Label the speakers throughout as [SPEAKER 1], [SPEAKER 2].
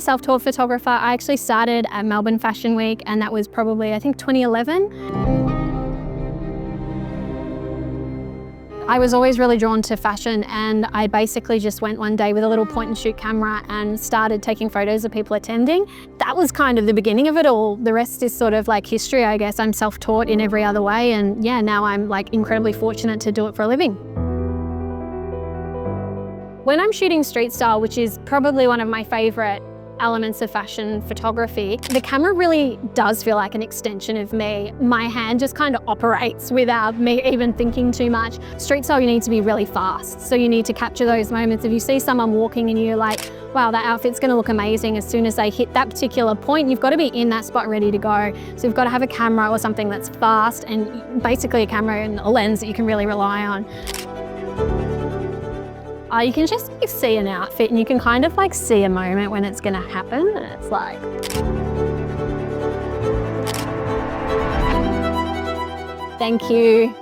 [SPEAKER 1] a self-taught photographer. I actually started at Melbourne Fashion Week, and that was probably, I think, 2011. I was always really drawn to fashion, and I basically just went one day with a little point and shoot camera and started taking photos of people attending. That was kind of the beginning of it all. The rest is sort of like history, I guess. I'm self-taught in every other way, and yeah, now I'm like incredibly fortunate to do it for a living. When I'm shooting street style, which is probably one of my favorite elements of fashion photography, the camera really does feel like an extension of me. My hand just kind of operates without me even thinking too much. Street style, you need to be really fast. So you need to capture those moments. If you see someone walking and you're like, wow, that outfit's gonna look amazing, as soon as they hit that particular point, you've got to be in that spot ready to go. So you've got to have a camera or something that's fast, and basically a camera and a lens that you can really rely on. You can just see an outfit and you can kind of like see a moment when it's gonna happen, and it's like, thank you.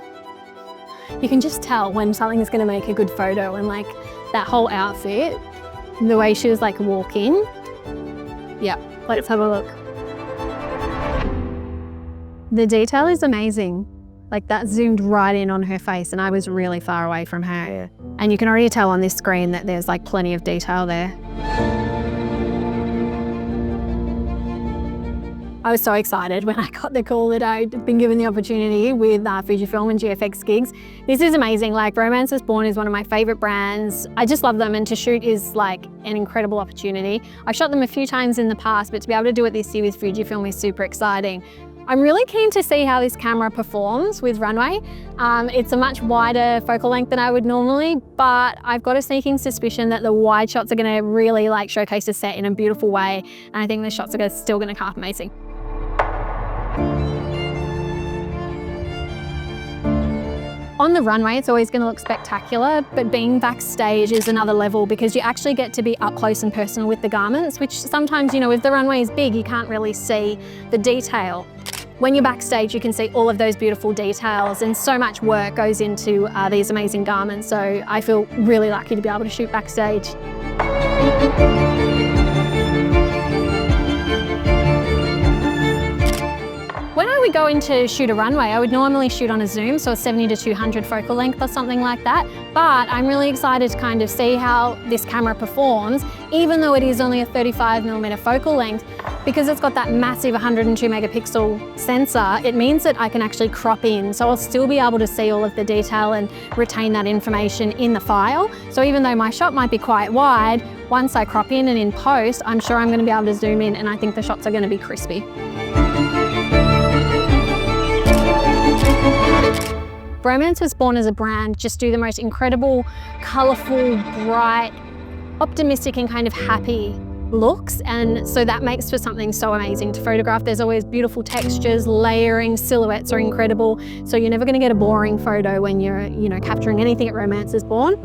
[SPEAKER 1] You can just tell when something is gonna make a good photo, and like that whole outfit, the way she was like walking. Yeah, let's have a look. The detail is amazing. Like that zoomed right in on her face, and I was really far away from her. Yeah. And you can already tell on this screen that there's like plenty of detail there. I was so excited when I got the call that I'd been given the opportunity with Fujifilm and GFX gigs. This is amazing. Like, Romance is Born is one of my favorite brands. I just love them, and to shoot is like an incredible opportunity. I've shot them a few times in the past, but to be able to do it this year with Fujifilm is super exciting. I'm really keen to see how this camera performs with runway. It's a much wider focal length than I would normally, but I've got a sneaking suspicion that the wide shots are gonna really like showcase the set in a beautiful way, and I think the shots are still gonna come up amazing. On the runway, it's always going to look spectacular, but being backstage is another level because you actually get to be up close and personal with the garments, which sometimes, you know, if the runway is big, you can't really see the detail. When you're backstage, you can see all of those beautiful details, and so much work goes into these amazing garments. So I feel really lucky to be able to shoot backstage. When I would go in to shoot a runway, I would normally shoot on a zoom, so a 70 to 200 focal length or something like that. But I'm really excited to kind of see how this camera performs, even though it is only a 35mm focal length, because it's got that massive 102 megapixel sensor. It means that I can actually crop in, so I'll still be able to see all of the detail and retain that information in the file. So even though my shot might be quite wide, once I crop in and in post, I'm sure I'm going to be able to zoom in, and I think the shots are going to be crispy. Romance was born as a brand, just do the most incredible, colourful, bright, optimistic and kind of happy looks, and so that makes for something so amazing to photograph. There's always beautiful textures, layering, silhouettes are incredible, so you're never going to get a boring photo when you're, you know, capturing anything at Romance is Born.